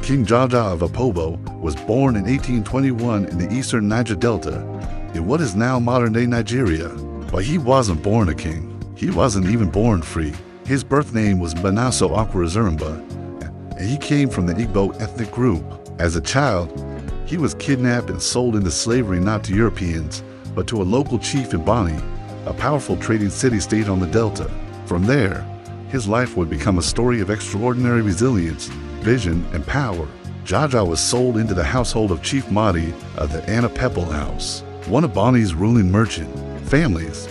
King Jaja of Opobo was born in 1821 in the eastern Niger Delta, in what is now modern-day Nigeria. But he wasn't born a king. He wasn't even born free. His birth name was Manaso Akwarazurumba, and he came from the Igbo ethnic group. As a child, he was kidnapped and sold into slavery not to Europeans, but to a local chief in Bonny, a powerful trading city-state on the Delta. From there, his life would become a story of extraordinary resilience, vision, and power. Jaja was sold into the household of Chief Mahdi of the Anapepel House, one of Bonny's ruling merchant families.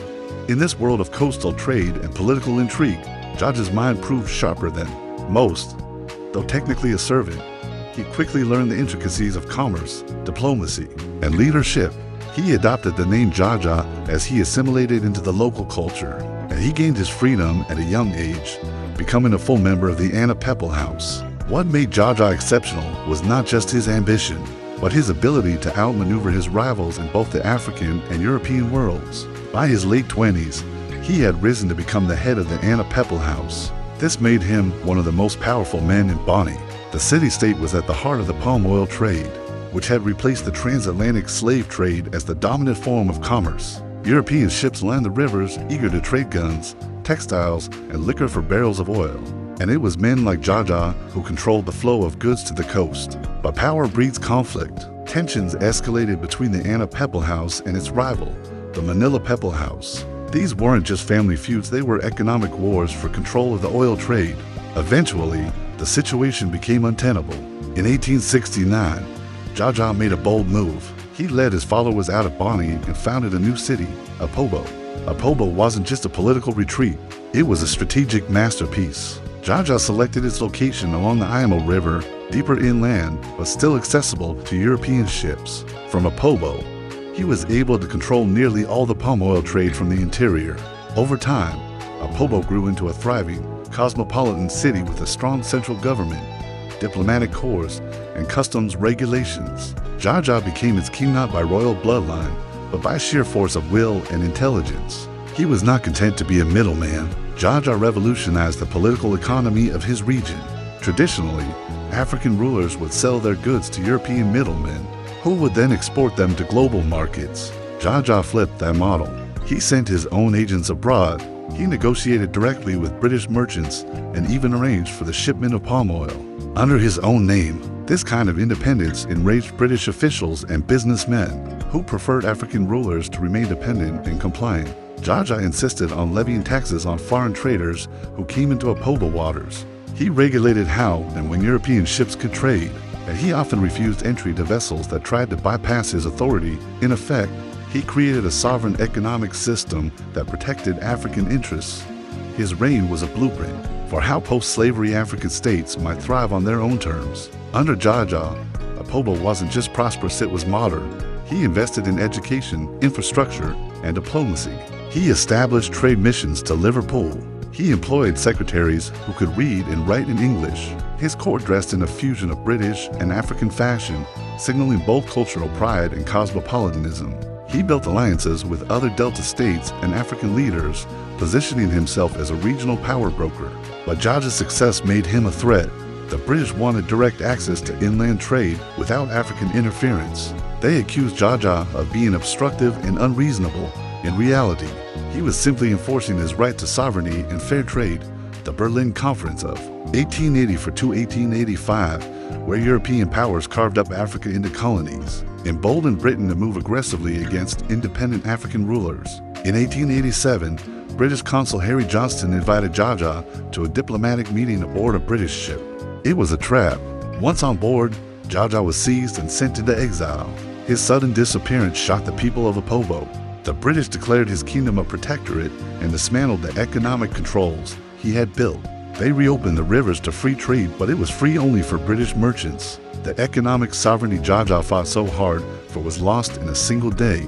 In this world of coastal trade and political intrigue, Jaja's mind proved sharper than most. Though technically a servant, he quickly learned the intricacies of commerce, diplomacy, and leadership. He adopted the name Jaja as he assimilated into the local culture, and he gained his freedom at a young age, becoming a full member of the Anapepel House. What made Jaja exceptional was not just his ambition, but his ability to outmaneuver his rivals in both the African and European worlds. By his late 20s, he had risen to become the head of the Anapepel House. This made him one of the most powerful men in Bonny. The city-state was at the heart of the palm oil trade, which had replaced the transatlantic slave trade as the dominant form of commerce. European ships lined the rivers, eager to trade guns, textiles, and liquor for barrels of oil. And it was men like Jaja who controlled the flow of goods to the coast. But power breeds conflict. Tensions escalated between the Anapepel House and its rival, the Manila Pepel House. These weren't just family feuds, they were economic wars for control of the oil trade. Eventually, the situation became untenable. In 1869, Jaja made a bold move. He led his followers out of Bonny and founded a new city, Opobo. Opobo wasn't just a political retreat, it was a strategic masterpiece. Jaja selected its location along the Imo River, deeper inland, but still accessible to European ships. From Opobo, he was able to control nearly all the palm oil trade from the interior. Over time, Opobo grew into a thriving, cosmopolitan city with a strong central government, diplomatic corps, and customs regulations. Jaja became its king not by royal bloodline, but by sheer force of will and intelligence. He was not content to be a middleman. Jaja revolutionized the political economy of his region. Traditionally, African rulers would sell their goods to European middlemen, who would then export them to global markets. Jaja flipped that model. He sent his own agents abroad. He negotiated directly with British merchants and even arranged for the shipment of palm oil. Under his own name, this kind of independence enraged British officials and businessmen who preferred African rulers to remain dependent and compliant. Jaja insisted on levying taxes on foreign traders who came into Opobo waters. He regulated how and when European ships could trade, and he often refused entry to vessels that tried to bypass his authority. In effect, he created a sovereign economic system that protected African interests. His reign was a blueprint for how post-slavery African states might thrive on their own terms. Under Jaja, Opobo wasn't just prosperous, it was modern. He invested in education, infrastructure, and diplomacy. He established trade missions to Liverpool. He employed secretaries who could read and write in English. His court dressed in a fusion of British and African fashion, signaling both cultural pride and cosmopolitanism. He built alliances with other Delta states and African leaders, positioning himself as a regional power broker. But Jaja's success made him a threat. The British wanted direct access to inland trade without African interference. They accused Jaja of being obstructive and unreasonable. In reality, he was simply enforcing his right to sovereignty and fair trade. The Berlin Conference of 1884 to 1885, where European powers carved up Africa into colonies, emboldened Britain to move aggressively against independent African rulers. In 1887, British Consul Harry Johnston invited Jaja to a diplomatic meeting aboard a British ship. It was a trap. Once on board, Jaja was seized and sent into exile. His sudden disappearance shocked the people of Opobo. The British declared his kingdom a protectorate and dismantled the economic controls he had built. They reopened the rivers to free trade, but it was free only for British merchants. The economic sovereignty Jaja fought so hard for was lost in a single day.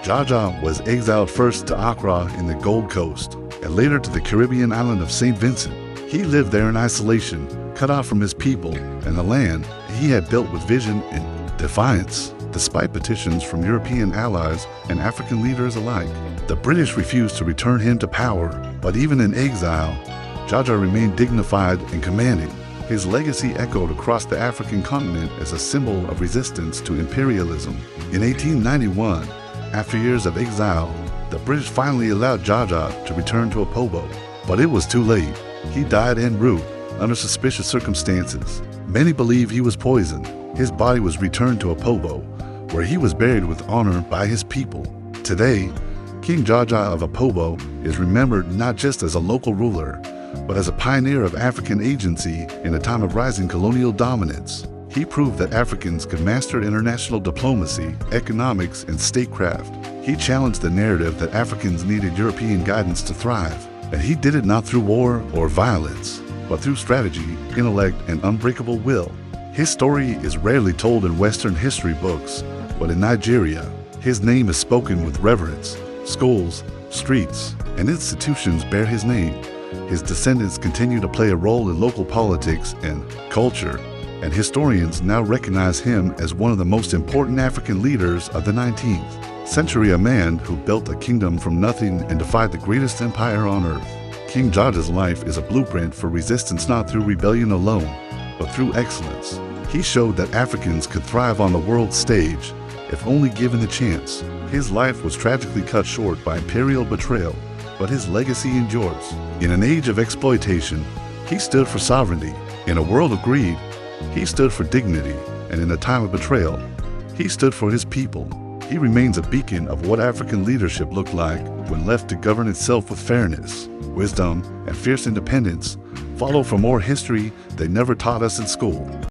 Jaja was exiled first to Accra in the Gold Coast, and later to the Caribbean island of St. Vincent. He lived there in isolation, cut off from his people and the land he had built with vision and defiance. Despite petitions from European allies and African leaders alike, the British refused to return him to power. But even in exile, Jaja remained dignified and commanding. His legacy echoed across the African continent as a symbol of resistance to imperialism. In 1891, after years of exile, the British finally allowed Jaja to return to Opobo. But it was too late. He died en route under suspicious circumstances. Many believe he was poisoned. His body was returned to Opobo, where he was buried with honor by his people. Today, King Jaja of Opobo is remembered not just as a local ruler, but as a pioneer of African agency in a time of rising colonial dominance. He proved that Africans could master international diplomacy, economics, and statecraft. He challenged the narrative that Africans needed European guidance to thrive, and he did it not through war or violence, but through strategy, intellect, and unbreakable will. His story is rarely told in Western history books, but in Nigeria, his name is spoken with reverence. Schools, streets, and institutions bear his name. His descendants continue to play a role in local politics and culture, and historians now recognize him as one of the most important African leaders of the 19th century, a man who built a kingdom from nothing and defied the greatest empire on earth. King Jaja's life is a blueprint for resistance not through rebellion alone, but through excellence. He showed that Africans could thrive on the world stage if only given the chance. His life was tragically cut short by imperial betrayal, but his legacy endures. In an age of exploitation, he stood for sovereignty. In a world of greed, he stood for dignity, and in a time of betrayal, he stood for his people. He remains a beacon of what African leadership looked like when left to govern itself with fairness, wisdom, and fierce independence. Follow for more history they never taught us in school.